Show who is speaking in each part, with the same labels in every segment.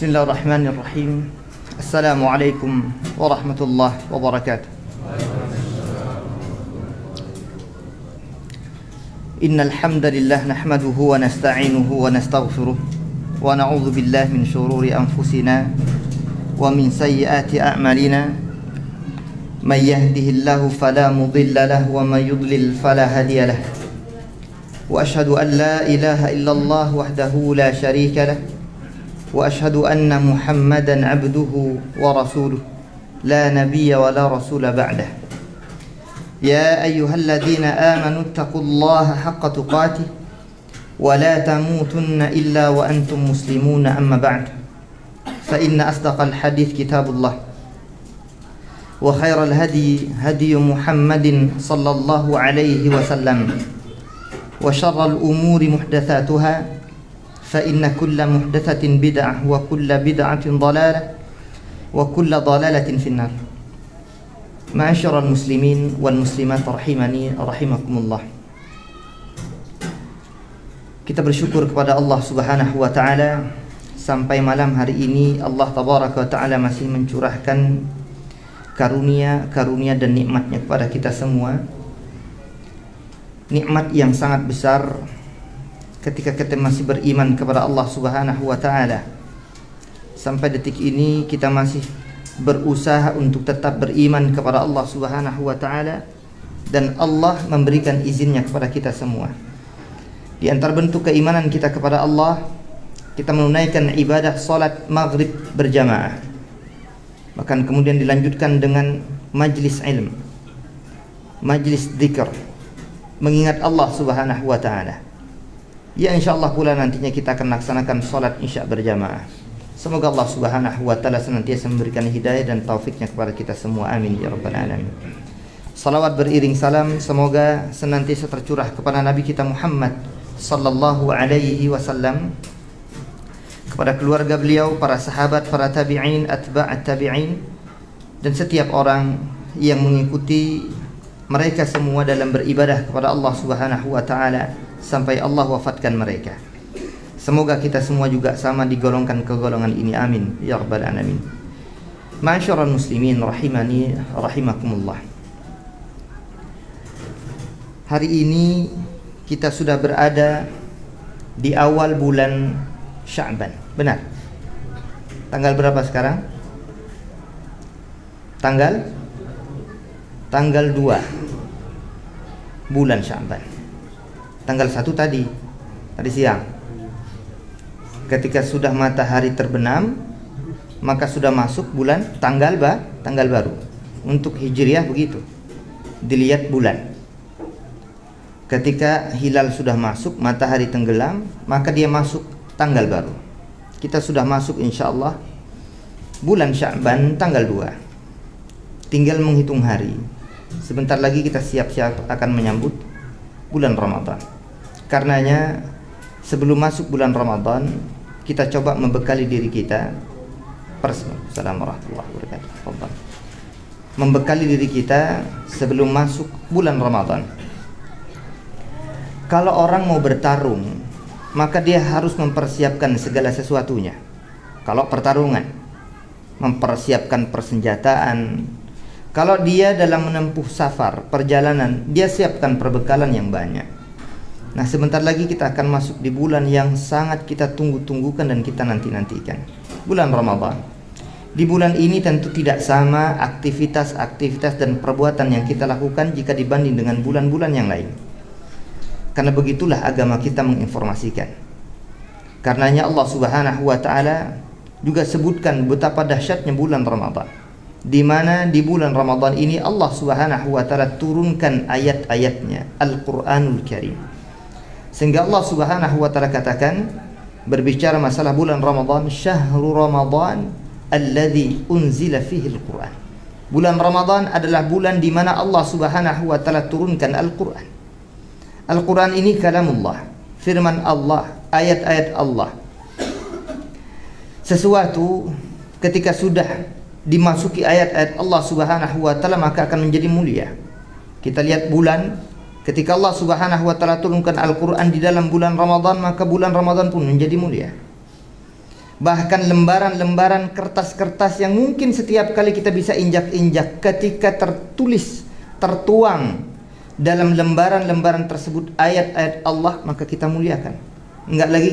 Speaker 1: Bismillahirrahmanirrahim. Assalamualaikum warahmatullahi wabarakatuh. Innal hamdalillah nahmaduhu wa nasta'inuhu wa nastaghfiruh wa na'udzu billahi min shururi anfusina wa min sayyiati a'malina. May yahdihillahu fala mudilla lahu wa may yudlil fala hadiya lahu. Wa ashhadu an la ilaha illallah wahdahu la syarika lahu. وأشهد أن محمدا عبده ورسوله لا نبي ولا رسول بعده يا أيها الذين آمنوا اتقوا الله حق تقاته ولا تموتن إلا وأنتم مسلمون أما بعد فإن أصدق الحديث كتاب الله وخير الهدي هدي محمد صلى الله عليه وسلم وشر الأمور محدثاتها فإن كل محدثة بدعة وكل بدعة ضلالة وكل ضلالة في النار. معاشر المسلمين والmuslimat rahimani rahimakumullah. Kita bersyukur kepada Allah Subhanahu wa taala sampai malam hari ini Allah tabaraka wa taala masih mencurahkan karunia dan nikmatnya kepada kita semua. Nikmat yang sangat besar ketika kita masih beriman kepada Allah Subhanahu wa taala. Sampai detik ini kita masih berusaha untuk tetap beriman kepada Allah Subhanahu wa taala dan Allah memberikan izinnya kepada kita semua. Di antara bentuk keimanan kita kepada Allah, kita menunaikan ibadah salat maghrib berjamaah. Bahkan kemudian dilanjutkan dengan majlis ilm, majlis dzikir, mengingat Allah Subhanahu wa taala. Ya insyaallah pula nantinya kita akan laksanakan salat isya berjamaah. Semoga Allah Subhanahu wa taala senantiasa memberikan hidayah dan taufiknya kepada kita semua. Amin ya rabbal alamin. Salawat beriring salam semoga senantiasa tercurah kepada Nabi kita Muhammad sallallahu alaihi wasallam, kepada keluarga beliau, para sahabat, para tabi'in, atba'at tabi'in, dan setiap orang yang mengikuti mereka semua dalam beribadah kepada Allah Subhanahu wa taala sampai Allah wafatkan mereka. Semoga kita semua juga sama digolongkan ke golongan ini. Amin ya rabbal alamin. Ma'asyiral muslimin rahimani rahimakumullah. Hari ini kita sudah berada di awal bulan Sya'ban. Benar? Tanggal berapa sekarang? Tanggal 2 bulan Sya'ban. Tanggal 1 tadi siang. Ketika sudah matahari terbenam, maka sudah masuk bulan tanggal baru. Untuk Hijriah begitu. Dilihat bulan. Ketika hilal sudah masuk, matahari tenggelam, maka dia masuk tanggal baru. Kita sudah masuk insyaallah bulan Sya'ban tanggal 2. Tinggal menghitung hari. Sebentar lagi kita siap-siap akan menyambut bulan Ramadan. Karenanya sebelum masuk bulan Ramadan, kita coba membekali diri kita. Assalamualaikum warahmatullahi wabarakatuh. Membekali diri kita sebelum masuk bulan Ramadan. Kalau orang mau bertarung, maka dia harus mempersiapkan segala sesuatunya. Kalau pertarungan, mempersiapkan persenjataan. Kalau dia dalam menempuh safar, perjalanan, dia siapkan perbekalan yang banyak. Nah, sebentar lagi kita akan masuk di bulan yang sangat kita tunggu-tunggukan dan kita nanti-nantikan. Bulan Ramadan. Di bulan ini tentu tidak sama aktivitas-aktivitas dan perbuatan yang kita lakukan jika dibanding dengan bulan-bulan yang lain. Karena begitulah agama kita menginformasikan. Karenanya Allah Subhanahu wa taala juga sebutkan betapa dahsyatnya bulan Ramadan, di mana di bulan Ramadan ini Allah Subhanahu wa taala turunkan ayat-ayatnya, Al-Qur'anul Karim. Sehingga Allah Subhanahu wa taala katakan berbicara masalah bulan Ramadan, syahrul Ramadan alladzi unzila fihi al-Qur'an. Bulan Ramadan adalah bulan di mana Allah Subhanahu wa taala turunkan Al-Qur'an. Al-Qur'an ini kalamullah, firman Allah, ayat-ayat Allah. Sesuatu ketika sudah dimasuki ayat-ayat Allah Subhanahu wa taala maka akan menjadi mulia. Kita lihat bulan, ketika Allah Subhanahu wa taala turunkan Al-Qur'an di dalam bulan Ramadan, maka bulan Ramadan pun menjadi mulia. Bahkan lembaran-lembaran kertas-kertas yang mungkin setiap kali kita bisa injak-injak, ketika tertuang dalam lembaran-lembaran tersebut ayat-ayat Allah, maka kita muliakan. Enggak lagi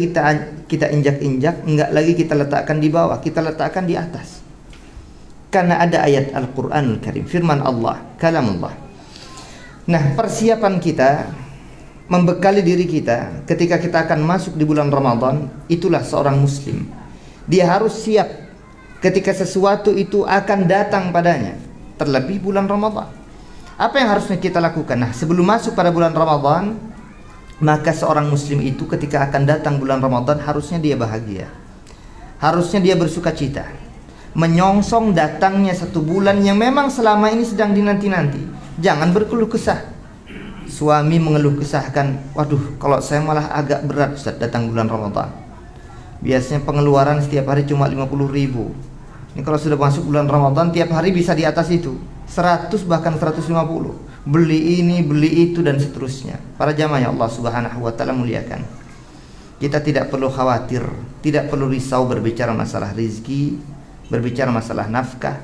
Speaker 1: kita injak-injak, enggak lagi kita letakkan di bawah, kita letakkan di atas. Karena ada ayat Al-Qur'anul Karim, firman Allah, kalamullah. Nah, persiapan kita, membekali diri kita ketika kita akan masuk di bulan Ramadan, itulah seorang muslim. Dia harus siap ketika sesuatu itu akan datang padanya, terlebih bulan Ramadan. Apa yang harusnya kita lakukan? Nah, sebelum masuk pada bulan Ramadan, maka seorang muslim itu ketika akan datang bulan Ramadan harusnya dia bahagia. Harusnya dia bersuka cita, menyongsong datangnya satu bulan yang memang selama ini sedang dinanti-nanti. Jangan berkeluh kesah. Suami mengeluh kesahkan, waduh kalau saya malah agak berat Ustaz datang bulan Ramadan. Biasanya pengeluaran setiap hari cuma 50.000. Ini kalau sudah masuk bulan Ramadan tiap hari bisa di atas itu, 100 bahkan 150. Beli ini, beli itu dan seterusnya. Para jamaah yang Allah Subhanahu wa taala muliakan, kita tidak perlu khawatir, tidak perlu risau berbicara masalah rizki, berbicara masalah nafkah.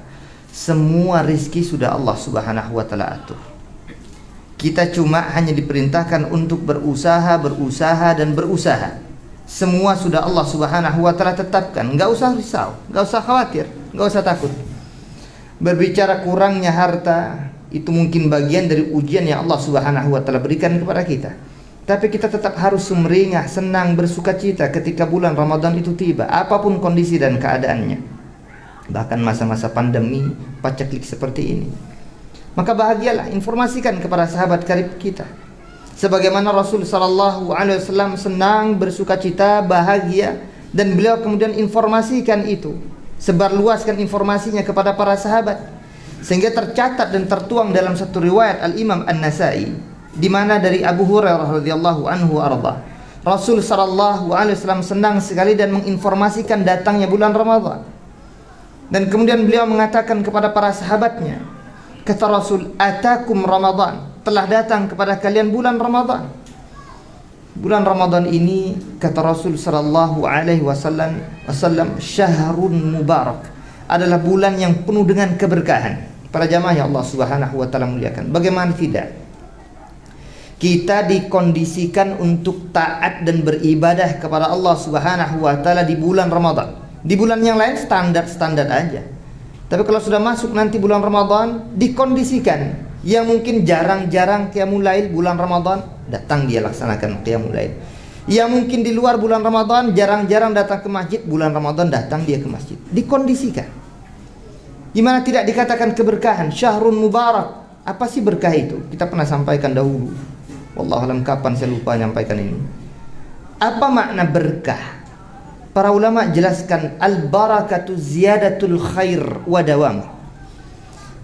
Speaker 1: Semua rizki sudah Allah Subhanahu wa taala atur. Kita cuma hanya diperintahkan untuk berusaha dan berusaha. Semua sudah Allah Subhanahu wa taala tetapkan. Enggak usah risau, enggak usah khawatir, enggak usah takut. Berbicara kurangnya harta, itu mungkin bagian dari ujian yang Allah Subhanahu wa taala berikan kepada kita. Tapi kita tetap harus sumringah, senang, bersukacita ketika bulan Ramadan itu tiba, apapun kondisi dan keadaannya. Bahkan masa-masa pandemi paceklik seperti ini. Maka bahagialah, informasikan kepada sahabat karib kita. Sebagaimana Rasul sallallahu alaihi wasallam senang, bersukacita, bahagia, dan beliau kemudian informasikan itu, sebarluaskan informasinya kepada para sahabat, sehingga tercatat dan tertuang dalam satu riwayat Al-Imam An-Nasa'i, di mana dari Abu Hurairah radhiyallahu anhu arda, Rasul sallallahu alaihi wasallam senang sekali dan menginformasikan datangnya bulan Ramadan. Dan kemudian beliau mengatakan kepada para sahabatnya, kata Rasul, atakum Ramadan, telah datang kepada kalian bulan Ramadan. Bulan Ramadan ini, kata Rasul sallallahu alaihi wasallam, syahrun mubarak, adalah bulan yang penuh dengan keberkahan. Para jamaah yang Allah Subhanahu wa taala muliakan, bagaimana tidak? Kita dikondisikan untuk taat dan beribadah kepada Allah Subhanahu wa taala di bulan Ramadan. Di bulan yang lain standar-standar aja. Tapi kalau sudah masuk nanti bulan Ramadan, dikondisikan yang mungkin jarang-jarang qiyamul lail bulan Ramadan, datang dia laksanakan qiyamul lail. Yang mungkin di luar bulan Ramadan jarang-jarang datang ke masjid, bulan Ramadan datang dia ke masjid. Dikondisikan. Dimana tidak dikatakan keberkahan, syahrun mubarak. Apa sih berkah itu? Kita pernah sampaikan dahulu. Wallahu alam kapan saya lupa menyampaikan ini. Apa makna berkah? Para ulama jelaskan, al-barakatu ziyadatul khair wa dawam.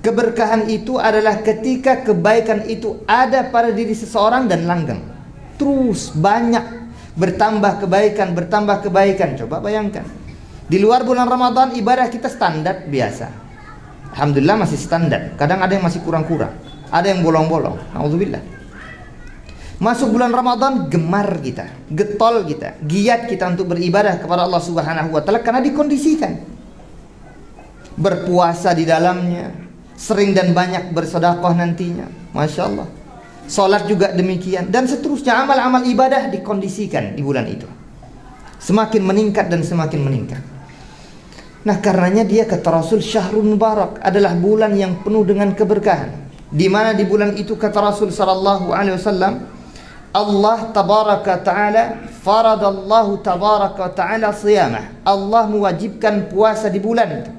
Speaker 1: Keberkahan itu adalah ketika kebaikan itu ada pada diri seseorang dan langgeng. Terus banyak bertambah kebaikan. Coba bayangkan. Di luar bulan Ramadan ibadah kita standar biasa. Alhamdulillah masih standar. Kadang ada yang masih kurang-kurang, ada yang bolong-bolong. Nauzubillah. Masuk bulan Ramadan gemar kita, getol kita, giat kita untuk beribadah kepada Allah Subhanahu wa taala karena dikondisikan. Berpuasa di dalamnya, sering dan banyak bersedekah nantinya, Masya Allah. Salat juga demikian, dan seterusnya amal-amal ibadah dikondisikan di bulan itu. Semakin meningkat dan semakin meningkat. Nah, karenanya dia kata Rasul, syahrul mubarak, adalah bulan yang penuh dengan keberkahan. Di mana di bulan itu kata Rasul sallallahu alaihi wasallam, Allah tabaraka ta'ala faradallahu tabaraka ta'ala siyamah. Allah mewajibkan puasa di bulan itu.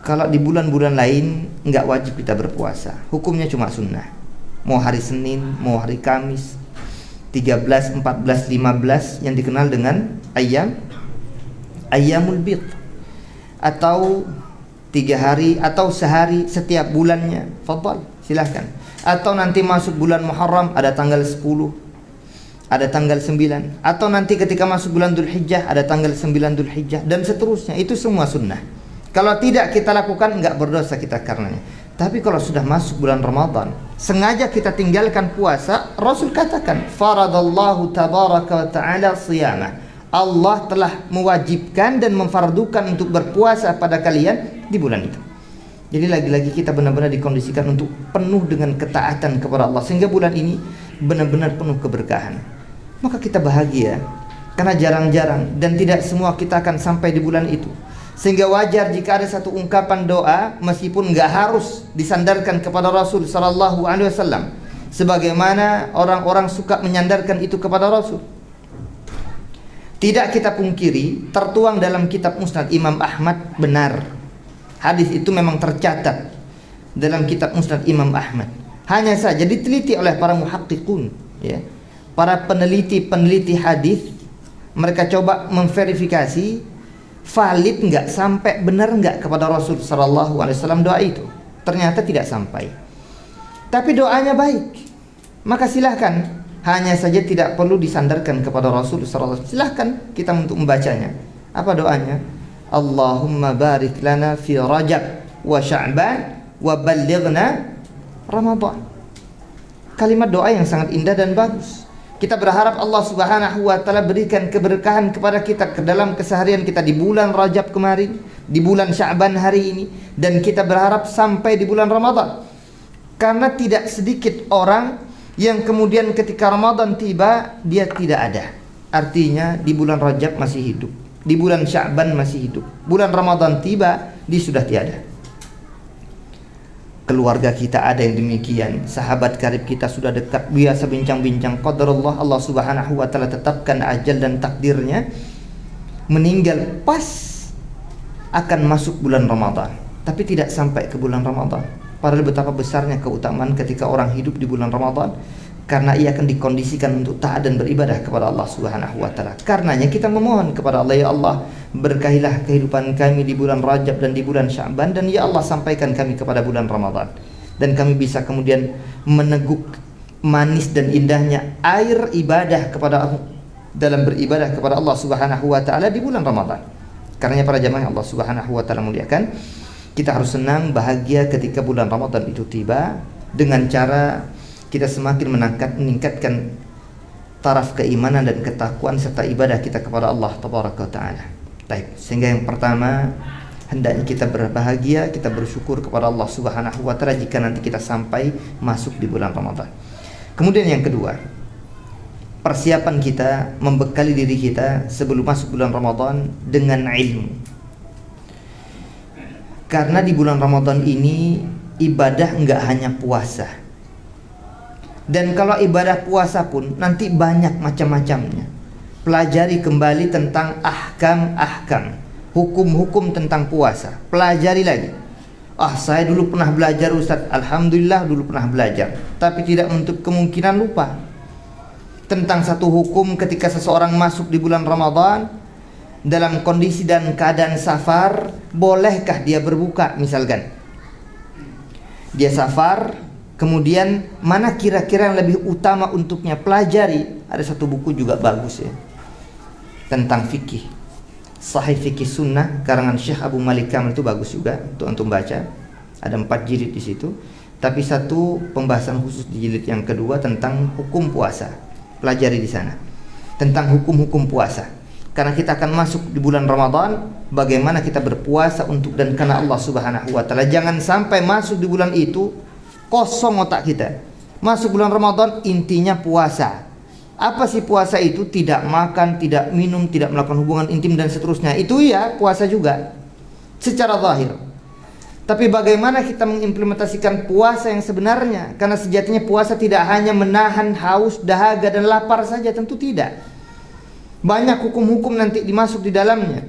Speaker 1: Kalau di bulan-bulan lain enggak wajib kita berpuasa. Hukumnya cuma sunnah. Mau hari Senin, mau hari Kamis, 13, 14, 15 yang dikenal dengan ayyamul bid, atau 3 hari atau sehari setiap bulannya. Fadhal, silahkan. Atau nanti masuk bulan Muharram ada tanggal 10, ada tanggal 9, atau nanti ketika masuk bulan Dzulhijjah ada tanggal 9 Dzulhijjah, dan seterusnya. Itu semua sunnah. Kalau tidak kita lakukan enggak berdosa kita karenanya. Tapi kalau sudah masuk bulan Ramadan, sengaja kita tinggalkan puasa, Rasul katakan faradallahu tabaraka wa ta'ala siyamah. Allah telah mewajibkan dan memfardukan untuk berpuasa pada kalian di bulan itu. Jadi lagi-lagi kita benar-benar dikondisikan untuk penuh dengan ketaatan kepada Allah, sehingga bulan ini benar-benar penuh keberkahan. Maka kita bahagia, karena jarang-jarang dan tidak semua kita akan sampai di bulan itu. Sehingga wajar jika ada satu ungkapan doa, meskipun enggak harus disandarkan kepada Rasul sallallahu alaihi wasallam, sebagaimana orang-orang suka menyandarkan itu kepada Rasul. Tidak kita pungkiri, tertuang dalam kitab Musnad Imam Ahmad benar. Hadis itu memang tercatat dalam kitab Musnad Imam Ahmad. Hanya saja diteliti oleh para muhaqqiqun, ya. Para peneliti hadis, mereka coba memverifikasi valid enggak, sampai benar enggak kepada Rasul sallallahu alaihi wasallam doa itu. Ternyata tidak sampai. Tapi doanya baik. Maka silahkan, hanya saja tidak perlu disandarkan kepada Rasul sallallahu alaihi wasallam. Silahkan kita untuk membacanya. Apa doanya? Allahumma barik lana fi Rajab wa Sya'ban wa ballighna Ramadan. Kalimat doa yang sangat indah dan bagus. Kita berharap Allah Subhanahu wa taala berikan keberkahan kepada kita ke dalam keseharian kita di bulan Rajab kemarin, di bulan Sya'ban hari ini, dan kita berharap sampai di bulan Ramadan. Karena tidak sedikit orang yang kemudian ketika Ramadan tiba dia tidak ada. Artinya di bulan Rajab masih hidup, di bulan Sya'ban masih hidup, bulan Ramadan tiba dia sudah tiada. Keluarga kita ada yang demikian, sahabat karib kita sudah dekat, biasa bincang-bincang, qadarullah, Allah Subhanahu wa taala tetapkan ajal dan takdirnya meninggal pas akan masuk bulan Ramadan, tapi tidak sampai ke bulan Ramadan. Padahal betapa besarnya keutamaan ketika orang hidup di bulan Ramadan, karena ia akan dikondisikan untuk taat dan beribadah kepada Allah Subhanahu wa taala. Karenanya kita memohon kepada Allah, ya Allah, berkahilah kehidupan kami di bulan Rajab dan di bulan Sya'ban, dan ya Allah sampaikan kami kepada bulan Ramadan, dan kami bisa kemudian meneguk manis dan indahnya air ibadah kepada dalam beribadah kepada Allah Subhanahu wa taala di bulan Ramadan. Karenanya para jamaah Allah Subhanahu wa taala muliakan, kita harus senang bahagia ketika bulan Ramadan itu tiba, dengan cara kita semakin meningkatkan taraf keimanan dan ketakwaan serta ibadah kita kepada Allah tabaraka wa taala. Baik, sehingga yang pertama hendaknya kita berbahagia, kita bersyukur kepada Allah Subhanahu wa taala jika nanti kita sampai masuk di bulan Ramadan. Kemudian yang kedua, persiapan kita membekali diri kita sebelum masuk bulan Ramadan dengan ilmu. Karena di bulan Ramadan ini ibadah enggak hanya puasa. Dan kalau ibadah puasa pun nanti banyak macam-macamnya. Pelajari kembali tentang ahkam-ahkam, hukum-hukum tentang puasa. Pelajari lagi. Saya dulu pernah belajar Ustaz, alhamdulillah dulu pernah belajar, tapi tidak menutup kemungkinan lupa tentang satu hukum ketika seseorang masuk di bulan Ramadan dalam kondisi dan keadaan safar. Bolehkah dia berbuka misalkan? Dia safar, kemudian mana kira-kira yang lebih utama untuknya? Pelajari. Ada satu buku juga bagus ya, tentang fikih, Sahih Fikih Sunnah karangan Syekh Abu Malik Kamal, itu bagus juga untuk antum baca. Ada 4 jilid di situ, tapi satu pembahasan khusus di jilid yang kedua tentang hukum puasa. Pelajari di sana tentang hukum-hukum puasa. Karena kita akan masuk di bulan Ramadan, bagaimana kita berpuasa untuk dan karena Allah Subhanahu wa taala. Jangan sampai masuk di bulan itu kosong otak kita. Masuk bulan Ramadan intinya puasa. Apa sih puasa itu? Tidak makan, tidak minum, tidak melakukan hubungan intim dan seterusnya. Itu ya puasa juga secara zahir. Tapi bagaimana kita mengimplementasikan puasa yang sebenarnya? Karena sejatinya puasa tidak hanya menahan haus, dahaga, dan lapar saja, tentu tidak. Banyak hukum-hukum nanti dimasuk di dalamnya.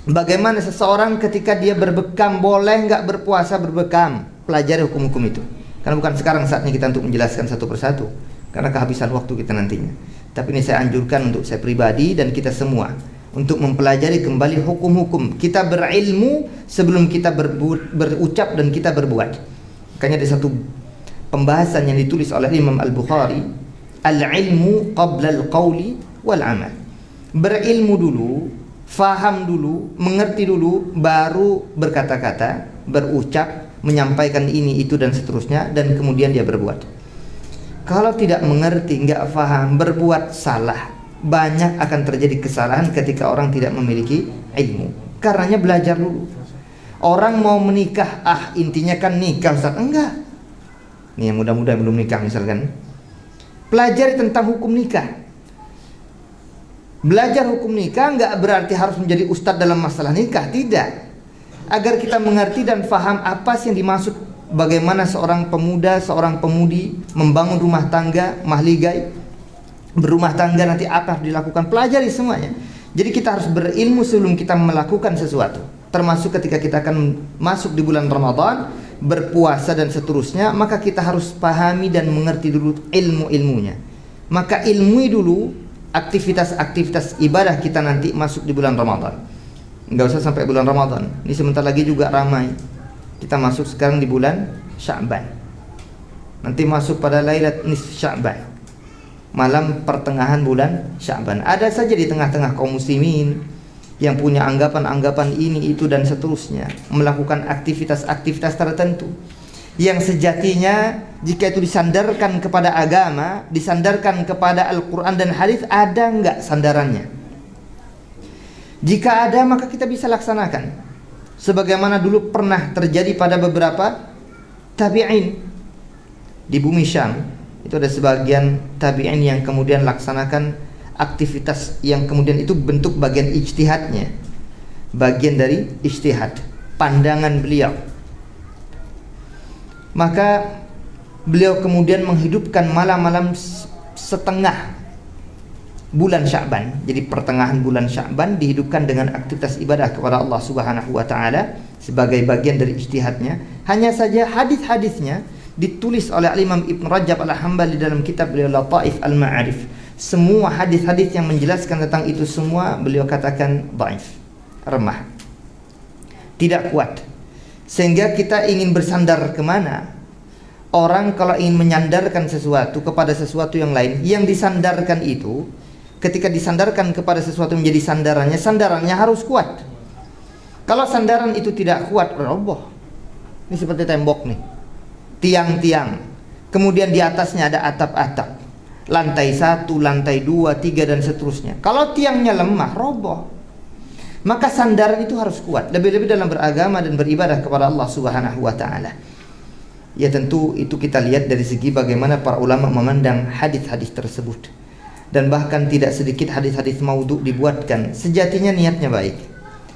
Speaker 1: Bagaimana seseorang ketika dia berbekam, boleh nggak berpuasa berbekam? Pelajari hukum-hukum itu. Karena bukan sekarang saatnya kita untuk menjelaskan satu persatu, karena kehabisan waktu kita nantinya. Tapi ini saya anjurkan untuk saya pribadi dan kita semua untuk mempelajari kembali hukum-hukum. Kita berilmu sebelum kita berucap dan kita berbuat. Makanya ada satu pembahasan yang ditulis oleh Imam Al-Bukhari, al-ilmu qabla al-qawli wal-amal. Berilmu dulu, faham dulu, mengerti dulu, baru berkata-kata, berucap, menyampaikan ini, itu, dan seterusnya, dan kemudian dia berbuat. Kalau tidak mengerti, nggak faham, berbuat salah, banyak akan terjadi kesalahan ketika orang tidak memiliki ilmu. Karenanya belajar dulu. Orang mau menikah, intinya kan nikah, Ustaz. Enggak. Nih yang muda-muda yang belum nikah misalkan, pelajari tentang hukum nikah. Belajar hukum nikah nggak berarti harus menjadi ustadz dalam masalah nikah, tidak. Agar kita mengerti dan faham apa sih yang dimaksud, bagaimana seorang pemuda, seorang pemudi membangun rumah tangga, mahligai, berumah tangga, nanti apa harus dilakukan, pelajari semuanya. Jadi kita harus berilmu sebelum kita melakukan sesuatu. Termasuk ketika kita akan masuk di bulan Ramadan, berpuasa dan seterusnya, maka kita harus pahami dan mengerti dulu ilmu-ilmunya. Maka ilmui dulu aktivitas-aktivitas ibadah kita nanti masuk di bulan Ramadan. Enggak usah sampai bulan Ramadan. Ini sebentar lagi juga ramai. Kita masuk sekarang di bulan Sya'ban. Nanti masuk pada Lailat Nisf Sya'ban, malam pertengahan bulan Sya'ban. Ada saja di tengah-tengah kaum muslimin yang punya anggapan-anggapan ini, itu, dan seterusnya, melakukan aktivitas-aktivitas tertentu yang sejatinya jika itu disandarkan kepada agama, disandarkan kepada Al-Quran dan hadis, ada enggak sandarannya? Jika ada, maka kita bisa laksanakan. Sebagaimana dulu pernah terjadi pada beberapa tabi'in di bumi Syam. Itu ada sebagian tabi'in yang kemudian laksanakan aktivitas yang kemudian itu bentuk bagian ijtihadnya, bagian dari ijtihad, pandangan beliau. Maka beliau kemudian menghidupkan malam-malam setengah bulan Sya'ban. Jadi pertengahan bulan Sya'ban dihidupkan dengan aktivitas ibadah kepada Allah Subhanahu wa taala sebagai bagian dari ijtihadnya. Hanya saja hadis-hadisnya ditulis oleh Imam Ibn Rajab Al-Hambali dalam kitab beliau Lataif Al-Ma'arif. Semua hadis-hadis yang menjelaskan tentang itu semua beliau katakan dhaif, remah, tidak kuat. Sehingga kita ingin bersandar kemana? Orang kalau ingin menyandarkan sesuatu kepada sesuatu yang lain, yang disandarkan itu, ketika disandarkan kepada sesuatu menjadi sandarannya, sandarannya harus kuat. Kalau sandaran itu tidak kuat, roboh. Ini seperti tembok nih, tiang-tiang, kemudian di atasnya ada atap-atap, lantai 1, lantai 2, 3, dan seterusnya. Kalau tiangnya lemah, roboh. Maka sandaran itu harus kuat, lebih-lebih dalam beragama dan beribadah kepada Allah Subhanahu wa taala. Ya tentu itu kita lihat dari segi bagaimana para ulama memandang hadis-hadis tersebut. Dan bahkan tidak sedikit hadis-hadis maudhu dibuatkan. Sejatinya niatnya baik.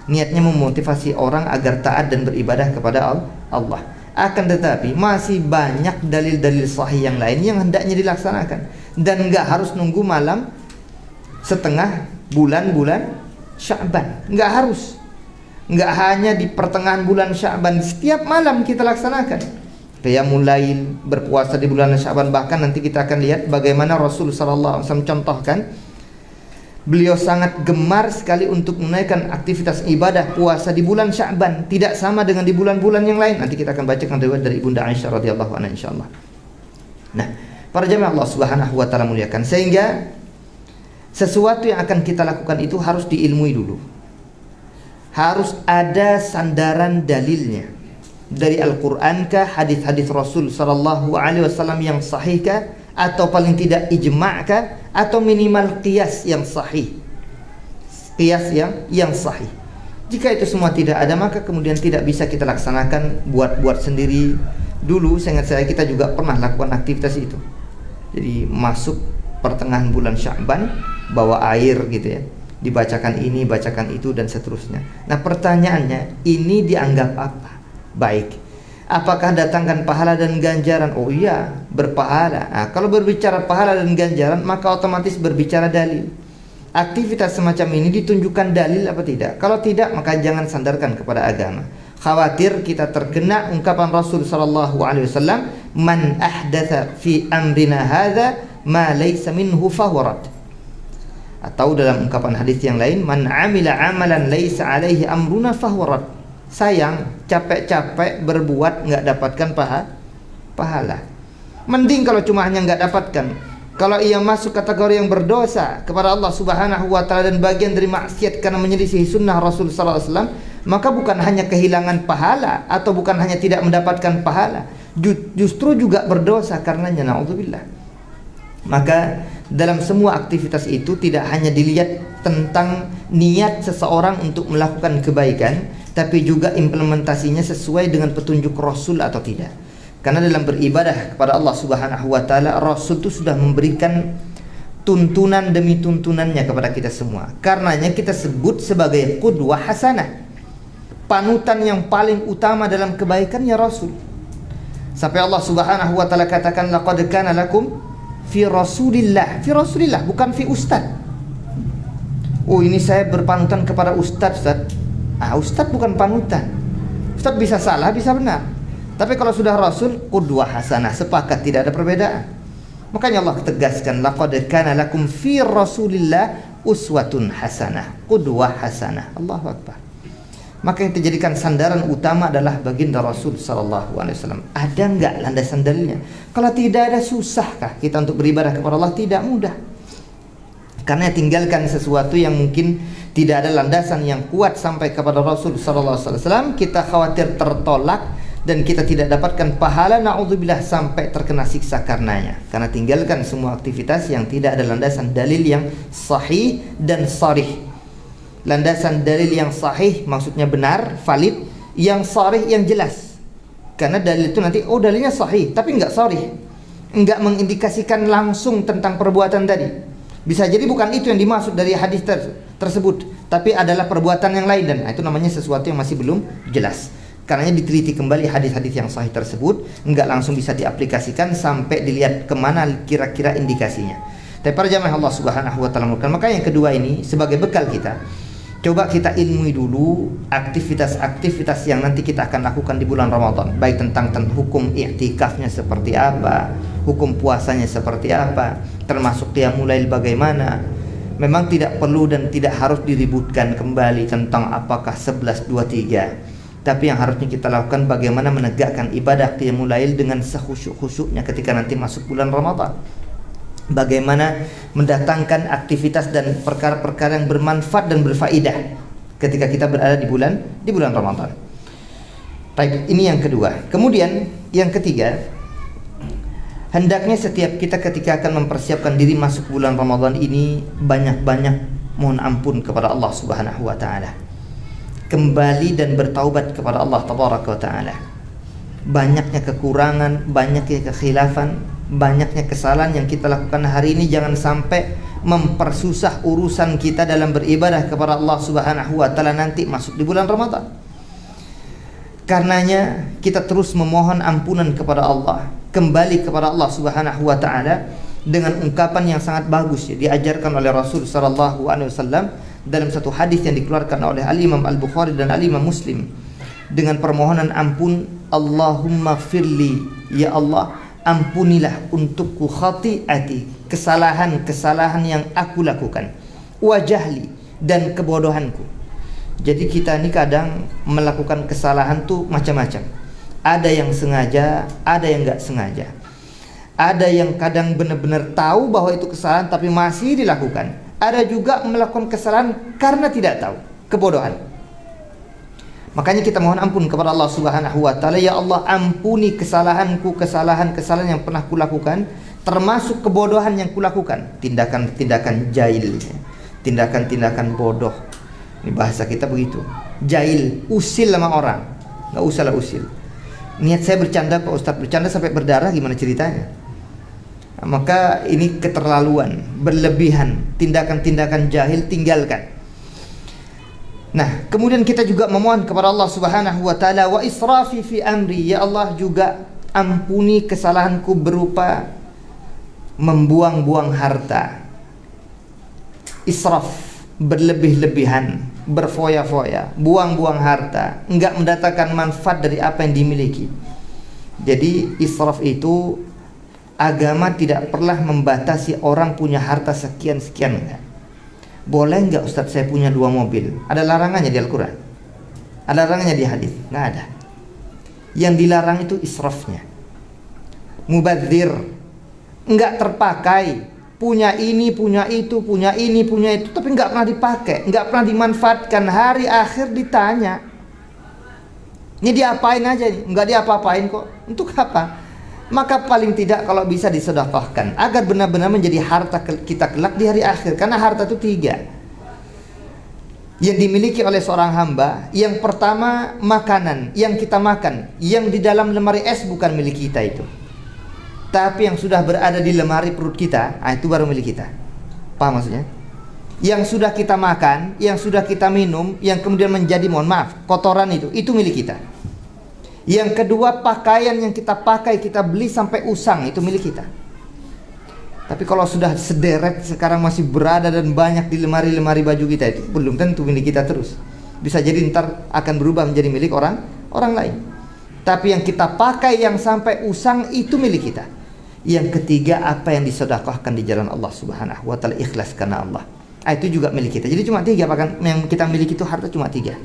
Speaker 1: Niatnya memotivasi orang agar taat dan beribadah kepada Allah. Akan tetapi masih banyak dalil-dalil sahih yang lain yang hendaknya dilaksanakan. Dan enggak harus nunggu malam setengah bulan Sya'ban, enggak harus. Enggak hanya di pertengahan bulan Sya'ban, setiap malam kita laksanakan qiyamul lail, berpuasa di bulan Sya'ban. Bahkan nanti kita akan lihat bagaimana Rasul sallallahu alaihi wasallam contohkan, beliau sangat gemar sekali untuk menaikkan aktivitas ibadah puasa di bulan Sya'ban, tidak sama dengan di bulan-bulan yang lain. Nanti kita akan bacakan riwayat dari Ibunda Aisyah radhiyallahu anha insyaallah. Nah, para jemaah Allah Subhanahu wa taala muliakan, sehingga sesuatu yang akan kita lakukan itu harus diilmui dulu. Harus ada sandaran dalilnya. Dari Al-Quran kah, hadis-hadis Rasul sallallahu alaihi wasallam yang sahih kah, atau paling tidak ijma' kah, atau minimal qiyas yang sahih. Qiyas yang sahih. Jika itu semua tidak ada, maka kemudian tidak bisa kita laksanakan buat-buat sendiri. Dulu seingat saya kita juga pernah lakukan aktivitas itu. Jadi masuk pertengahan bulan Sya'ban, bawa air gitu ya, dibacakan ini, bacakan itu, dan seterusnya. Nah pertanyaannya, ini dianggap apa? baik. Apakah datangkan pahala dan ganjaran? Oh iya, berpahala. Nah, kalau berbicara pahala dan ganjaran, maka otomatis berbicara dalil. Aktivitas semacam ini ditunjukkan dalil apa tidak? Kalau tidak, maka jangan sandarkan kepada agama. Khawatir kita terkena ungkapan Rasul sallallahu alaihi wasallam, "Man ahdatsa fi amrina hadza ma laysa minhu fahuwa rad." Atau dalam ungkapan hadis yang lain, "Man 'amila 'amalan laysa 'alaihi amruna fahuwa rad." Sayang, capek-capek berbuat nggak dapatkan pahala. Mending kalau cuma hanya nggak dapatkan. Kalau ia masuk kategori yang berdosa kepada Allah Subhanahu wa taala dan bagian dari maksiat karena menyelisihi sunnah Rasul sallallahu alaihi wasallam, maka bukan hanya kehilangan pahala atau bukan hanya tidak mendapatkan pahala, justru juga berdosa karenanya, naudzubillah. Maka dalam semua aktivitas itu tidak hanya dilihat tentang niat seseorang untuk melakukan kebaikan, tapi juga implementasinya sesuai dengan petunjuk Rasul atau tidak. Karena dalam beribadah kepada Allah Subhanahu wa taala, Rasul itu sudah memberikan tuntunan demi tuntunannya kepada kita semua. Karenanya kita sebut sebagai qudwah hasanah. Panutan yang paling utama dalam kebaikan ya Rasul. Sampai Allah Subhanahu wa taala katakan, laqad kana lakum fi Rasulillah. Fi Rasulillah, bukan fi ustaz. Oh, ini saya berpanutan kepada ustaz. Ustaz bukan panutan. Ustaz bisa salah, bisa benar. Tapi kalau sudah Rasul, qudwah hasanah, sepakat, tidak ada perbedaan. Makanya Allah tegaskan, laqad kana lakum fi Rasulillah uswatun hasanah, qudwah hasanah. Allahu akbar. Maka yang dijadikan sandaran utama adalah baginda Rasul sallallahu alaihi wasallam. Ada enggak landasan dalilnya? Kalau tidak ada, susahkah kita untuk beribadah kepada Allah? Tidak mudah. Karena tinggalkan sesuatu yang mungkin tidak ada landasan yang kuat sampai kepada Rasul sallallahu alaihi wasallam, kita khawatir tertolak dan kita tidak dapatkan pahala, naudzubillah, sampai terkena siksa karenanya. Karena tinggalkan semua aktivitas yang tidak ada landasan dalil yang sahih dan sharih. Landasan dalil yang sahih maksudnya benar, valid, yang sharih yang jelas. Karena dalil itu nanti dalilnya sahih tapi enggak sharih, enggak mengindikasikan langsung tentang perbuatan tadi. Bisa jadi bukan itu yang dimaksud dari hadis tersebut, tapi adalah perbuatan yang lain, dan itu namanya sesuatu yang masih belum jelas. Karenanya diteliti kembali hadis-hadis yang sahih tersebut, enggak langsung bisa diaplikasikan sampai dilihat kemana kira-kira indikasinya. Tapi para jamaah Allah Subhanahu wa taala, maka yang kedua ini sebagai bekal kita, coba kita ilmui dulu aktivitas-aktivitas yang nanti kita akan lakukan di bulan Ramadan, baik tentang hukum i'tikafnya seperti apa, hukum puasanya seperti apa, termasuk qiyamul lail bagaimana. Memang tidak perlu dan tidak harus diributkan kembali tentang apakah 11-23. Tapi yang harusnya kita lakukan bagaimana menegakkan ibadah qiyamul lail dengan sekhusyuk-khusyuknya ketika nanti masuk bulan Ramadan. Bagaimana mendatangkan aktivitas dan perkara-perkara yang bermanfaat dan berfaedah ketika kita berada di bulan Ramadan. Baik, ini yang kedua. Kemudian yang ketiga, hendaknya setiap kita ketika akan mempersiapkan diri masuk bulan Ramadan ini banyak-banyak mohon ampun kepada Allah Subhanahu wa taala. Kembali dan bertaubat kepada Allah tabaraka wa taala. Banyaknya kekurangan, banyaknya kekhilafan, banyaknya kesalahan yang kita lakukan hari ini jangan sampai mempersusah urusan kita dalam beribadah kepada Allah Subhanahu wa taala nanti masuk di bulan Ramadan. Karenanya kita terus memohon ampunan kepada Allah, kembali kepada Allah Subhanahu wa taala dengan ungkapan yang sangat bagus diajarkan oleh Rasul sallallahu alaihi wasallam dalam satu hadis yang dikeluarkan oleh Al-Imam Al-Bukhari dan Al-Imam Muslim, dengan permohonan ampun, Allahumma firli, ya Allah, ampunilah untukku khati'ati, kesalahan-kesalahan yang aku lakukan, wajahli, dan kebodohanku. Jadi kita ini kadang melakukan kesalahan tuh macam-macam. Ada yang sengaja, ada yang enggak sengaja. Ada yang kadang benar-benar tahu bahwa itu kesalahan tapi masih dilakukan. Ada juga melakukan kesalahan karena tidak tahu, kebodohan. Makanya kita mohon ampun kepada Allah Subhanahu wa taala, ya Allah, ampuni kesalahanku, kesalahan-kesalahan yang pernah kulakukan, termasuk kebodohan yang kulakukan, tindakan-tindakan jahil, tindakan-tindakan bodoh. Ini bahasa kita begitu. Jahil, usil sama orang. Enggak usahlah usil. Niat saya bercanda Pak Ustaz, bercanda sampai berdarah, gimana ceritanya? Maka ini keterlaluan, berlebihan, tindakan-tindakan jahil tinggalkan. Nah, kemudian kita juga memohon kepada Allah Subhanahu wa taala, wa israfi fi amri, ya Allah juga ampuni kesalahanku berupa membuang-buang harta. Israf, berlebih-lebihan, berfoya-foya, buang-buang harta, enggak mendatangkan manfaat dari apa yang dimiliki. Jadi israf itu, agama tidak pernah membatasi orang punya harta sekian-sekian, enggak. Boleh enggak Ustadz saya punya 2 mobil? Ada larangannya di Al-Quran? Ada larangannya di hadis? Enggak ada. Yang dilarang itu israfnya. Mubadzir, enggak terpakai, punya ini, punya itu, punya ini, punya itu, tapi enggak pernah dipakai, enggak pernah dimanfaatkan. Hari akhir ditanya, ini diapain aja nih? Enggak diapa-apain kok. Untuk apa? Maka paling tidak kalau bisa disedekahkan agar benar-benar menjadi harta kita kelak di hari akhir. Karena harta itu 3 yang dimiliki oleh seorang hamba. Yang pertama makanan yang kita makan, yang di dalam lemari es bukan milik kita itu, tapi yang sudah berada di lemari perut kita, itu baru milik kita. Paham maksudnya? Yang sudah kita makan, yang sudah kita minum, yang kemudian menjadi, mohon maaf, kotoran itu milik kita. Yang kedua, pakaian yang kita pakai, kita beli sampai usang, itu milik kita. Tapi kalau sudah sederet sekarang masih berada dan banyak di lemari-lemari baju kita, itu belum tentu milik kita terus. Bisa jadi ntar akan berubah menjadi milik orang lain. Tapi yang kita pakai yang sampai usang itu milik kita. Yang ketiga, apa yang disedekahkan di jalan Allah Subhanahu wa taala, ikhlas karena Allah. Itu juga milik kita. Jadi cuma 3 bahkan yang kita miliki itu harta cuma 3.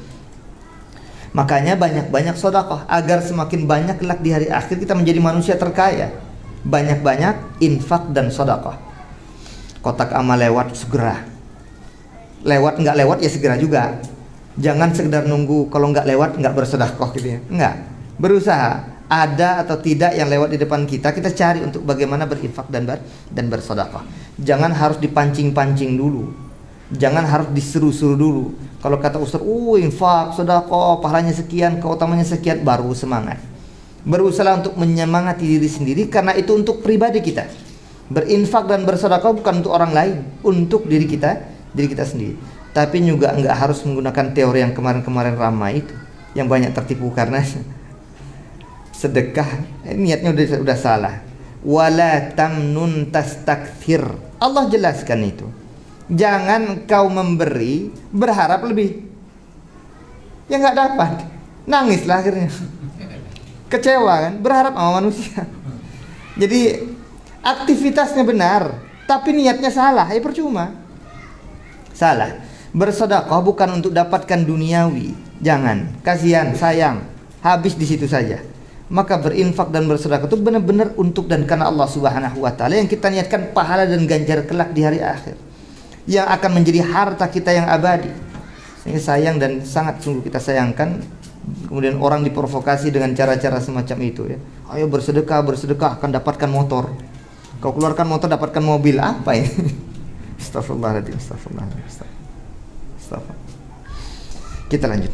Speaker 1: Makanya banyak-banyak sedekah agar semakin banyak kelak di hari akhir kita menjadi manusia terkaya. Banyak-banyak infak dan sedekah. Kotak amal lewat segera. Lewat enggak lewat ya segera juga. Jangan sekedar nunggu kalau enggak lewat enggak bersedekah gitu ya. Enggak. Berusaha ada atau tidak yang lewat di depan kita, kita cari untuk bagaimana berinfak dan bersedekah. Jangan harus dipancing-pancing dulu. Jangan harus disuruh-suruh dulu. Kalau kata Ustaz, infak, sedekah, pahalanya sekian, keutamanya sekian, baru semangat. Berusaha untuk menyemangati diri sendiri karena itu untuk pribadi kita. Berinfak dan bersedekah bukan untuk orang lain, untuk diri kita sendiri. Tapi juga enggak harus menggunakan teori yang kemarin-kemarin ramai itu, yang banyak tertipu karena sedekah niatnya udah salah. Wala tamnun tastakthir. Allah jelaskan itu. Jangan kau memberi berharap lebih. Ya enggak dapat. Nangislah akhirnya. Kecewa kan, berharap sama manusia. Jadi aktivitasnya benar, tapi niatnya salah, ya percuma. Salah. Bersedekah bukan untuk dapatkan duniawi. Jangan, kasihan, sayang, habis di situ saja. Maka berinfak dan bersedekah itu benar-benar untuk dan karena Allah Subhanahu wa taala, yang kita niatkan pahala dan ganjar kelak di hari akhir, yang akan menjadi harta kita yang abadi. Ini sayang dan sangat sungguh kita sayangkan. Kemudian orang diprovokasi dengan cara-cara semacam itu ya. Ayo bersedekah akan dapatkan motor. Kau keluarkan motor dapatkan mobil, apa ini? Astagfirullahaladzim. Kita lanjut.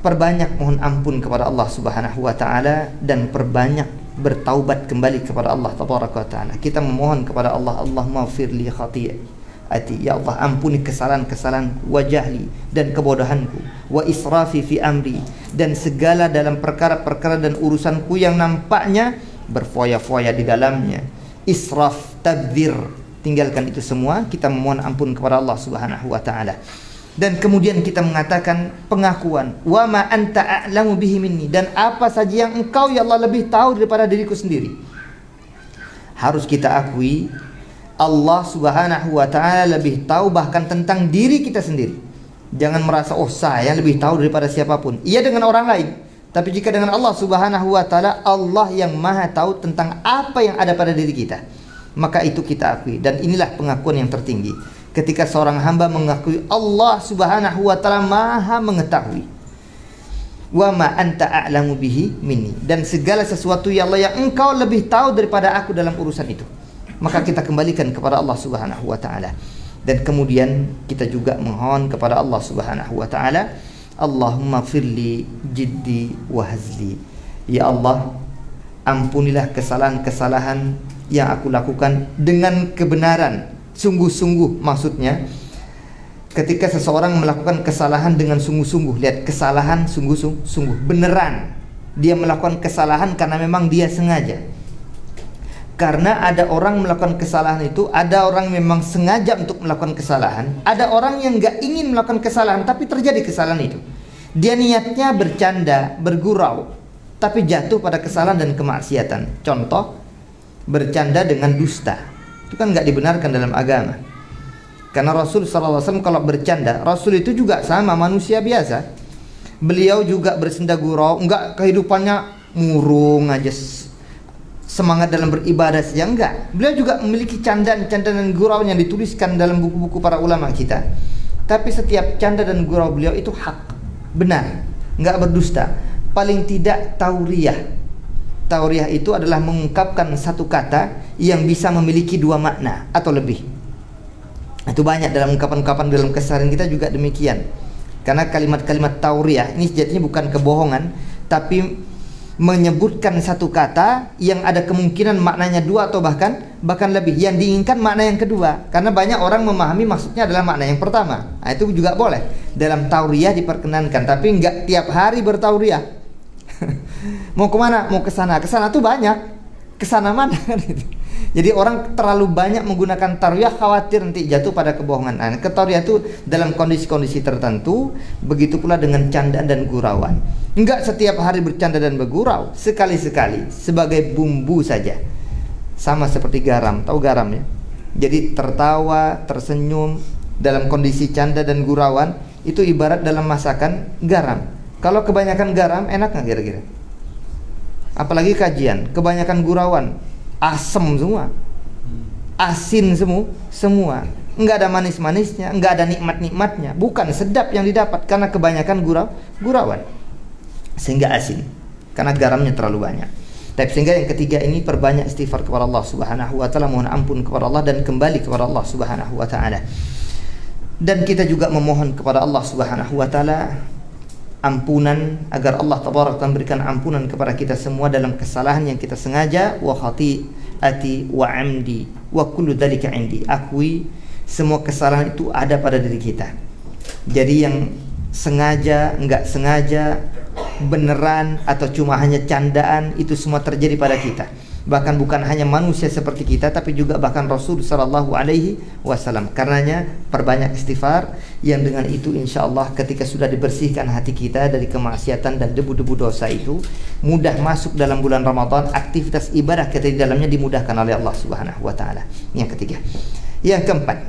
Speaker 1: Perbanyak mohon ampun kepada Allah Subhanahu wa taala dan perbanyak bertaubat kembali kepada Allah Tabaraka wa taala. Kita memohon kepada Allah, Allahumma firli khati'ati, ya Allah ampuni kesalahan-kesalahan wa jahli dan kebodohanku, wa israfi fi amri, dan segala dalam perkara-perkara dan urusanku yang nampaknya berfoya-foya di dalamnya. Israf, tabdzir, tinggalkan itu semua. Kita memohon ampun kepada Allah Subhanahu wa taala. Dan kemudian kita mengatakan pengakuan, wa ma anta a'lamu bihi minni, dan apa saja yang engkau ya Allah lebih tahu daripada diriku sendiri. Harus kita akui Allah Subhanahu wa taala lebih tahu bahkan tentang diri kita sendiri. Jangan merasa saya lebih tahu daripada siapapun. Iya dengan orang lain, tapi jika dengan Allah Subhanahu wa taala, Allah yang Maha tahu tentang apa yang ada pada diri kita. Maka itu kita akui, dan inilah pengakuan yang tertinggi. Ketika seorang hamba mengakui Allah Subhanahu wa taala Maha mengetahui. Wa ma anta a'lamu bihi minni, dan segala sesuatu ya Allah yang engkau lebih tahu daripada aku dalam urusan itu. Maka kita kembalikan kepada Allah Subhanahu wa taala. Dan kemudian kita juga mohon kepada Allah Subhanahu wa taala, Allahumma firli jiddi wa hazli. Ya Allah, ampunilah kesalahan-kesalahan yang aku lakukan dengan kebenaran, sungguh-sungguh, maksudnya Ketika seseorang melakukan kesalahan dengan sungguh-sungguh, lihat, kesalahan sungguh-sungguh, beneran dia melakukan kesalahan karena memang dia sengaja. Karena ada orang melakukan kesalahan itu, ada orang memang sengaja untuk melakukan kesalahan, ada orang yang gak ingin melakukan kesalahan tapi terjadi kesalahan itu. Dia niatnya bercanda, bergurau, tapi jatuh pada kesalahan dan kemaksiatan. Contoh, bercanda dengan dusta, itu kan gak dibenarkan dalam agama. Karena Rasul SAW kalau bercanda, Rasul itu juga sama manusia biasa. Beliau juga bersenda gurau, enggak kehidupannya murung aja, semangat dalam beribadah saja, enggak. Beliau juga memiliki candaan-candaan dan gurau yang dituliskan dalam buku-buku para ulama kita. Tapi setiap canda dan gurau beliau itu hak, benar, enggak berdusta. Paling tidak tauriah. Tauriah itu adalah mengungkapkan satu kata yang bisa memiliki dua makna atau lebih. Itu banyak dalam ungkapan-ungkapan dalam keseharian kita juga demikian. Karena kalimat-kalimat tauriah ini sejatinya bukan kebohongan, tapi menyebutkan satu kata yang ada kemungkinan maknanya dua atau bahkan lebih. Yang diinginkan makna yang kedua. Karena banyak orang memahami maksudnya adalah makna yang pertama. Nah, itu juga boleh. Dalam tauriah diperkenankan, tapi enggak tiap hari bertauriah. Mau kemana? Mau ke sana. Ke sana tuh banyak. Ke sana mana kan itu. Jadi orang terlalu banyak menggunakan tauriah, khawatir nanti jatuh pada kebohongan. Nah, tauriah itu dalam kondisi-kondisi tertentu, begitu pula dengan candaan dan gurauan. Enggak setiap hari bercanda dan bergurau, sekali-sekali sebagai bumbu saja. Sama seperti garam, tahu garam ya? Jadi tertawa, tersenyum dalam kondisi canda dan gurauan itu ibarat dalam masakan garam. Kalau kebanyakan garam enak nggak kira-kira? Apalagi kajian, kebanyakan gurauan, asam semua, asin semua, enggak ada manis-manisnya, enggak ada nikmat-nikmatnya, bukan sedap yang didapat karena kebanyakan gurauan, sehingga asin karena garamnya terlalu banyak. Tapi sehingga yang ketiga ini, perbanyak istighfar kepada Allah Subhanahu wa taala, mohon ampun kepada Allah dan kembali kepada Allah Subhanahu wa taala. Dan kita juga memohon kepada Allah Subhanahu wa taala ampunan, agar Allah tabaraka memberikan ampunan kepada kita semua dalam kesalahan yang kita sengaja, wa khati'ati wa amdi wa kullu dzalika indi. Akui semua kesalahan itu ada pada diri kita. Jadi yang sengaja, enggak sengaja, beneran atau cuma hanya candaan, itu semua terjadi pada kita. Bahkan bukan hanya manusia seperti kita, tapi juga bahkan Rasul sallallahu alaihi wasallam. Karenanya perbanyak istighfar, yang dengan itu insyaallah ketika sudah dibersihkan hati kita dari kemaksiatan dan debu-debu dosa itu, mudah masuk dalam bulan Ramadan, aktivitas ibadah kita di dalamnya dimudahkan oleh Allah Subhanahu wa taala. Yang ketiga. Yang keempat,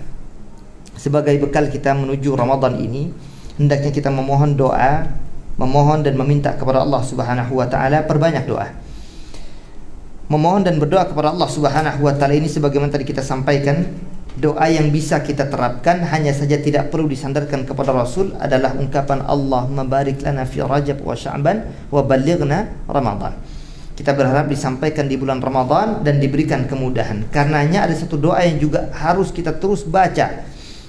Speaker 1: sebagai bekal kita menuju Ramadan ini, hendaknya kita memohon doa, memohon dan meminta kepada Allah Subhanahu wa taala, perbanyak doa. Memohon dan berdoa kepada Allah Subhanahu wa taala ini sebagaimana tadi kita sampaikan, doa yang bisa kita terapkan, hanya saja tidak perlu disandarkan kepada Rasul, adalah ungkapan Allahumma barik lana fi Rajab wa Sya'ban wa ballighna Ramadan. Kita berharap disampaikan di bulan Ramadan dan diberikan kemudahan. Karenanya ada satu doa yang juga harus kita terus baca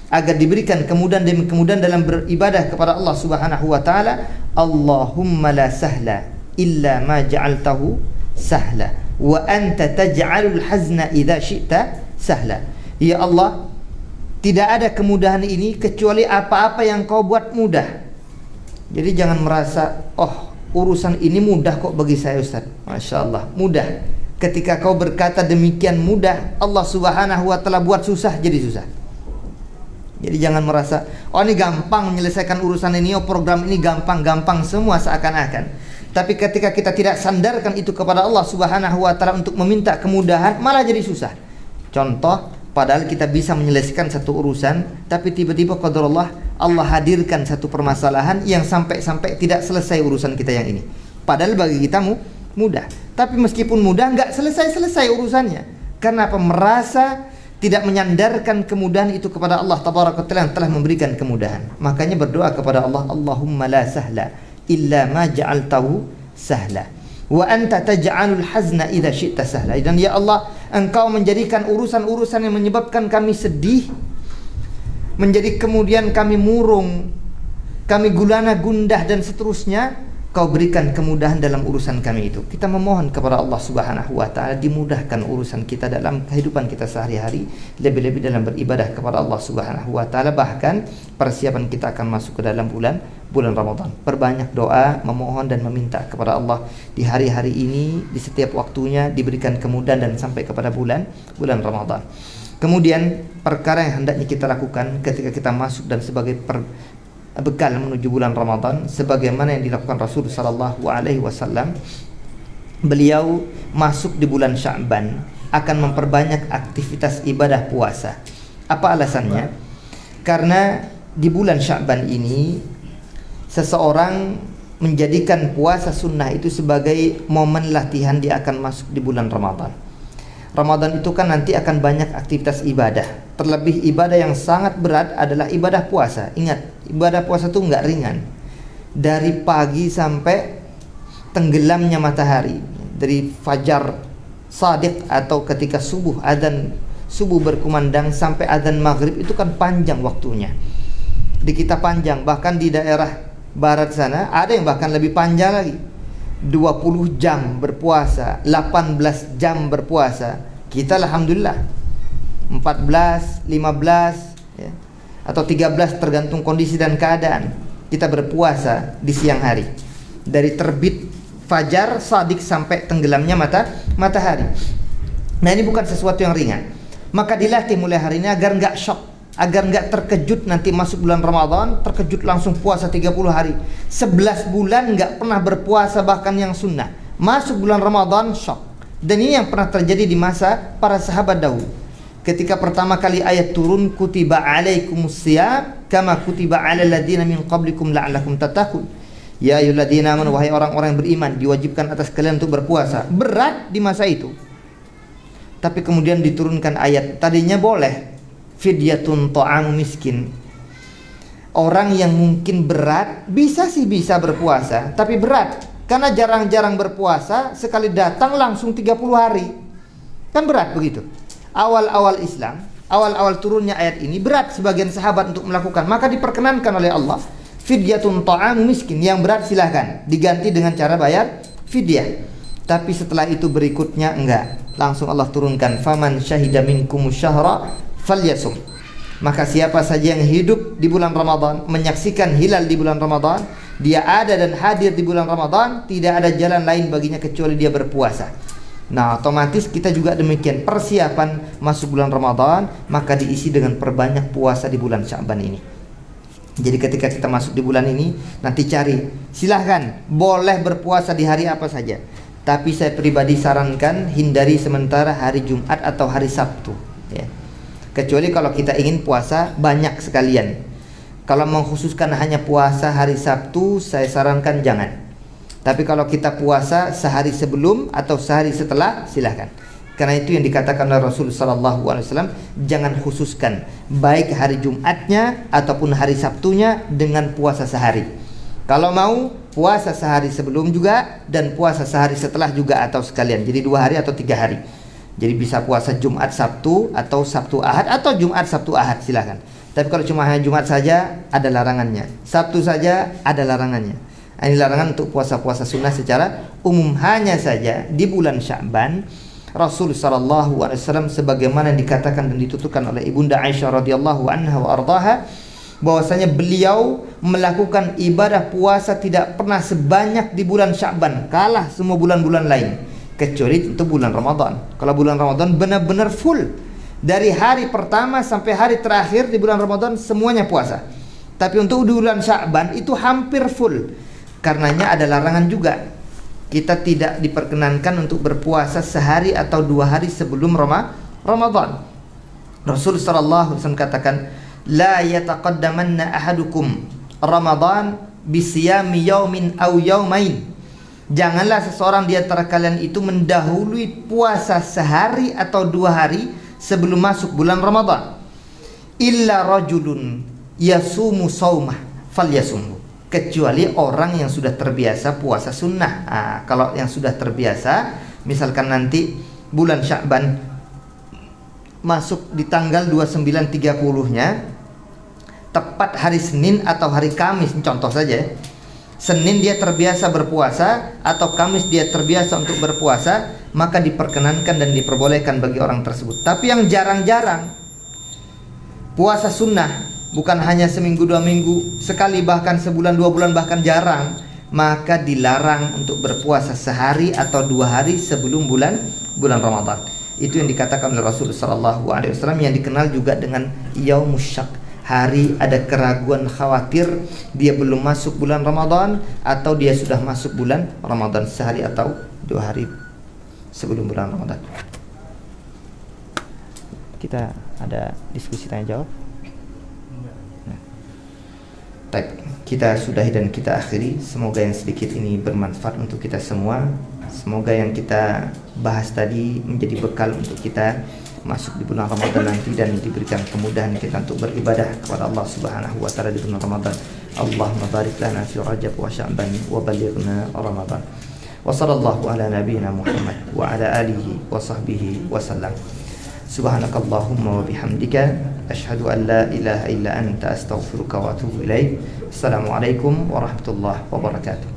Speaker 1: agar diberikan kemudahan demi kemudahan dalam beribadah kepada Allah Subhanahu wa taala. Allahumma la sahla illa ma ja'altahu sahla wa anta taj'alul hazna idza syi'ta sahla. Ya Allah, tidak ada kemudahan ini kecuali apa-apa yang kau buat mudah. Jadi jangan merasa, oh urusan ini mudah kok bagi saya Ustaz. Masya Allah, mudah. Ketika kau berkata demikian mudah, Allah Subhanahu wa taala buat susah jadi susah. Jadi jangan merasa, oh ini gampang menyelesaikan urusan ini, oh program ini gampang-gampang semua seakan-akan. Tapi ketika kita tidak sandarkan itu kepada Allah Subhanahu wa taala untuk meminta kemudahan, malah jadi susah. Contoh, padahal kita bisa menyelesaikan satu urusan, tapi tiba-tiba qadarullah Allah hadirkan satu permasalahan yang sampai-sampai tidak selesai urusan kita yang ini. Padahal bagi kita mudah. Tapi meskipun mudah, enggak selesai-selesai urusannya. Karena apa? Merasa tidak menyandarkan kemudahan itu kepada Allah tabaraka taala yang telah memberikan kemudahan. Makanya berdoa kepada Allah, Allahumma la sahla illa ma ja'altahu sahla wa anta taj'alul hazna idza syi'ta sahla. Dan ya Allah, Engkau menjadikan urusan-urusan yang menyebabkan kami sedih menjadi kemudian kami murung, kami gulana gundah dan seterusnya, Kau berikan kemudahan dalam urusan kami itu. Kita memohon kepada Allah Subhanahu wa taala dimudahkan urusan kita dalam kehidupan kita sehari-hari, lebih-lebih dalam beribadah kepada Allah Subhanahu wa taala. Bahkan persiapan kita akan masuk ke dalam bulan Ramadan. Perbanyak doa, memohon dan meminta kepada Allah di hari-hari ini, di setiap waktunya diberikan kemudahan dan sampai kepada bulan Ramadan. Kemudian perkara yang hendaknya kita lakukan ketika kita masuk dan sebagai bekal menuju bulan Ramadan, sebagaimana yang dilakukan Rasul sallallahu alaihi wasallam. Beliau masuk di bulan Sya'ban akan memperbanyak aktivitas ibadah puasa. Apa alasannya? Karena di bulan Sya'ban ini seseorang menjadikan puasa sunnah itu sebagai momen latihan dia akan masuk di bulan Ramadan. Ramadan itu kan nanti akan banyak aktivitas ibadah. Terlebih ibadah yang sangat berat adalah ibadah puasa. Ingat, ibadah puasa itu enggak ringan. Dari pagi sampai tenggelamnya matahari, dari fajar shadiq atau ketika subuh, adzan subuh berkumandang sampai adzan maghrib, itu kan panjang waktunya. Di kita panjang, bahkan di daerah barat sana ada yang bahkan lebih panjang lagi. 20 jam berpuasa, 18 jam berpuasa. Kita alhamdulillah 14, 15 ya, atau 13 tergantung kondisi dan keadaan. Kita berpuasa di siang hari dari terbit fajar shadiq sampai tenggelamnya matahari. Nah, ini bukan sesuatu yang ringan. Maka dilatih mulai hari ini agar enggak shock, agar enggak terkejut nanti masuk bulan Ramadan, terkejut langsung puasa 30 hari. 11 bulan enggak pernah berpuasa bahkan yang sunnah. Masuk bulan Ramadan shock. Dan ini yang pernah terjadi di masa para sahabat dahulu. Ketika pertama kali ayat turun, kutiba alaikumusiyam kama kutiba alal ladzina min qablikum la'allakum tattaqun. Ya ayyuhalladzina amanu, wahai orang-orang yang beriman, diwajibkan atas kalian untuk berpuasa. Berat di masa itu. Tapi kemudian diturunkan ayat, tadinya boleh fidyatun ta'amu miskin. Orang yang mungkin berat bisa berpuasa, tapi berat karena jarang-jarang berpuasa, sekali datang langsung 30 hari. Kan berat begitu. Awal-awal Islam, awal-awal turunnya ayat ini berat sebagian sahabat untuk melakukan, maka diperkenankan oleh Allah fidyatun ta'amu miskin. Yang berat silahkan diganti dengan cara bayar fidyah. Tapi setelah itu berikutnya enggak. Langsung Allah turunkan faman syahida minkumus syahra falyasum. Maka siapa saja yang hidup di bulan Ramadan, menyaksikan hilal di bulan Ramadan, dia ada dan hadir di bulan Ramadan, tidak ada jalan lain baginya kecuali dia berpuasa. Nah, otomatis kita juga demikian, persiapan masuk bulan Ramadan, maka diisi dengan perbanyak puasa di bulan Sya'ban ini. Jadi ketika kita masuk di bulan ini, nanti cari, silahkan, boleh berpuasa di hari apa saja. Tapi saya pribadi sarankan hindari sementara hari Jumat atau hari Sabtu, ya. Kecuali kalau kita ingin puasa banyak sekalian. Kalau mengkhususkan hanya puasa hari Sabtu, saya sarankan jangan. Tapi kalau kita puasa sehari sebelum atau sehari setelah, silahkan. Karena itu yang dikatakan oleh Rasul sallallahu alaihi wasallam, jangan khususkan baik hari Jumatnya ataupun hari Sabtunya dengan puasa sehari. Kalau mau puasa sehari sebelum juga dan puasa sehari setelah juga atau sekalian. Jadi 2 hari atau 3 hari. Jadi bisa puasa Jumat Sabtu atau Sabtu Ahad atau Jumat Sabtu Ahad, silahkan. Tapi kalau cuma hanya Jumat saja ada larangannya, Sabtu saja ada larangannya. Ini larangan untuk puasa-puasa sunnah secara umum. Hanya saja di bulan Sya'ban Rasul sallallahu alaihi wasallam sebagaimana dikatakan dan dituturkan oleh Ibunda Aisyah radhiyallahu anha wa ardhaha, bahwasanya beliau melakukan ibadah puasa tidak pernah sebanyak di bulan Sya'ban, kalah semua bulan-bulan lain kecuali itu bulan Ramadan. Kalau bulan Ramadan benar-benar full dari hari pertama sampai hari terakhir di bulan Ramadan semuanya puasa. Tapi untuk di bulan Sya'ban itu hampir full. Karenanya ada larangan juga. Kita tidak diperkenankan untuk berpuasa sehari atau 2 hari sebelum Ramadan. Rasul sallallahu alaihi wasallam katakan, la yataqaddamanna ahadukum Ramadan bisiyami yaumin aw yaumain. Janganlah seseorang di antara kalian itu mendahului puasa sehari atau 2 hari sebelum masuk bulan Ramadan. Illa rajulun yasumu saumah falyasumhu. Kecuali orang yang sudah terbiasa puasa sunnah. Nah, kalau yang sudah terbiasa, misalkan nanti bulan Sya'ban masuk di tanggal 29-30-nya, tepat hari Senin atau hari Kamis, contoh saja. Senin dia terbiasa berpuasa atau Kamis dia terbiasa untuk berpuasa, maka diperkenankan dan diperbolehkan bagi orang tersebut. Tapi yang jarang-jarang, puasa sunnah, bukan hanya seminggu 2 minggu, sekali bahkan sebulan 2 bulan bahkan jarang, maka dilarang untuk berpuasa sehari atau 2 hari sebelum bulan Ramadan. Itu yang dikatakan oleh Rasulullah SAW, yang dikenal juga dengan Yaumus Syak, hari ada keraguan, khawatir dia belum masuk bulan Ramadan atau dia sudah masuk bulan Ramadan, sehari atau 2 hari sebelum bulan Ramadan. Kita ada diskusi tanya jawab. Baik, kita sudahi dan kita akhiri. Semoga yang sedikit ini bermanfaat untuk kita semua. Semoga yang kita bahas tadi menjadi bekal untuk kita masuk di bulan Ramadan nanti dan diberikan kemudahan kita untuk beribadah kepada Allah Subhanahu wa taala di bulan Ramadan. Allahumma barik lana fi Rajab wa Sya'ban wa balighna Ramadan. Wa sallallahu ala nabiyyina Muhammad wa ala alihi wa sahbihi wa sallam. Subhanakallahumma wa bihamdika asyhadu an la ilaha illa anta astaghfiruka wa atubu ilaik. Assalamualaikum warahmatullahi wabarakatuh.